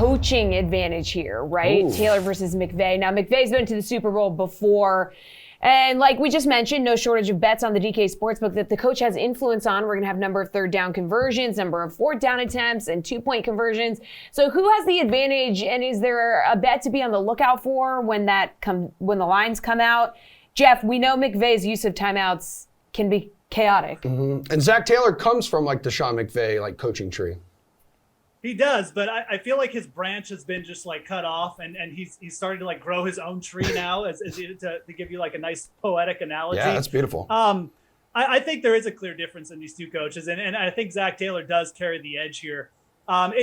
coaching advantage here, right? Ooh. Taylor versus McVay. Now, McVay's been to the Super Bowl before. And like we just mentioned, no shortage of bets on the DK Sportsbook that the coach has influence on. We're going to have number of third down conversions, number of fourth down attempts, and 2-point conversions. So who has the advantage, and is there a bet to be on the lookout for when the lines come out? Geoff, we know McVay's use of timeouts can be chaotic. Mm-hmm. And Zach Taylor comes from like the Sean McVay coaching tree. He does, but I feel like his branch has been just cut off, and he's starting to grow his own tree now, to give you a nice poetic analogy. Yeah, that's beautiful. I think there is a clear difference in these two coaches, and I think Zach Taylor does carry the edge here.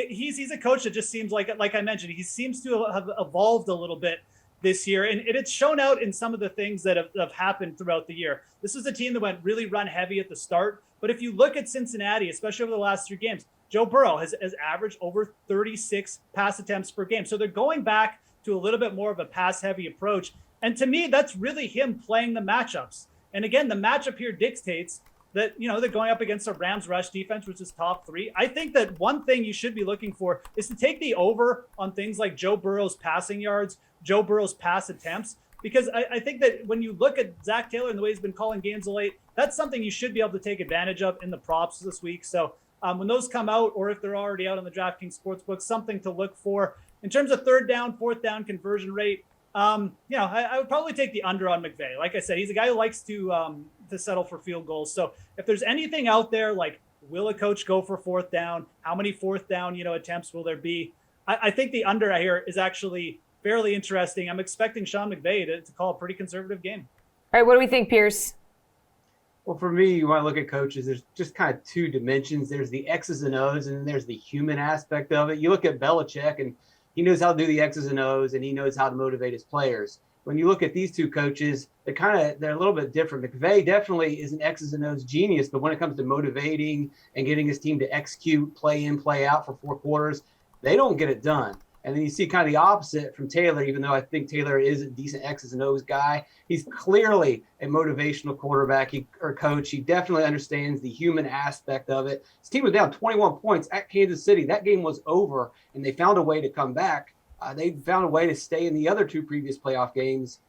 He's a coach that just seems like I mentioned, he seems to have evolved a little bit this year, and it's shown out in some of the things that have happened throughout the year. This was a team that went really run heavy at the start, but if you look at Cincinnati, especially over the last 3 games, Joe Burrow has averaged over 36 pass attempts per game. So they're going back to a little bit more of a pass-heavy approach. And to me, that's really him playing the matchups. And again, the matchup here dictates that, they're going up against a Rams rush defense, which is top 3. I think that one thing you should be looking for is to take the over on things like Joe Burrow's passing yards, Joe Burrow's pass attempts, because I think that when you look at Zach Taylor and the way he's been calling games of late, that's something you should be able to take advantage of in the props this week. So when those come out, or if they're already out on the DraftKings Sportsbook, something to look for. In terms of third down, fourth down conversion rate, I would probably take the under on McVay. Like I said, he's a guy who likes to settle for field goals. So if there's anything out there, will a coach go for fourth down? How many fourth down, attempts will there be? I think the under here is actually fairly interesting. I'm expecting Sean McVay to call a pretty conservative game. All right, what do we think, Pearce? Well, for me, you want to look at coaches, there's just kind of 2 dimensions. There's the X's and O's, and then there's the human aspect of it. You look at Belichick, and he knows how to do the X's and O's, and he knows how to motivate his players. When you look at these 2 coaches, they're a little bit different. McVay definitely is an X's and O's genius, but when it comes to motivating and getting his team to execute, play in, play out for 4 quarters, they don't get it done. And then you see kind of the opposite from Taylor, even though I think Taylor is a decent X's and O's guy. He's clearly a motivational quarterback or coach. He definitely understands the human aspect of it. His team was down 21 points at Kansas City. That game was over, and they found a way to come back. They found a way to stay in the other 2 previous playoff games.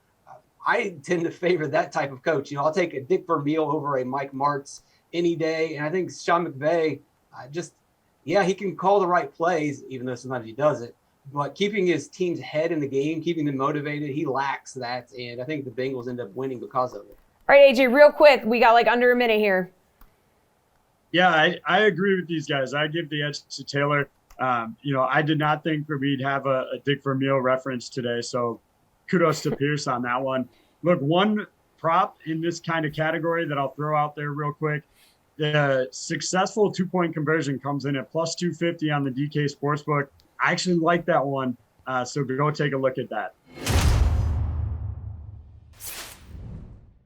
I tend to favor that type of coach. I'll take a Dick Vermeil over a Mike Martz any day. And I think Sean McVay, he can call the right plays, even though sometimes he doesn't. But keeping his team's head in the game, keeping them motivated, he lacks that. And I think the Bengals end up winning because of it. All right, AJ, real quick. We got under a minute here. Yeah, I agree with these guys. I give the edge to Taylor. I did not think we'd have a Dick Vermeil reference today. So kudos to Pearce on that one. Look, one prop in this kind of category that I'll throw out there real quick. The successful 2-point conversion comes in at plus 250 on the DK Sportsbook. I actually like that one, so go take a look at that.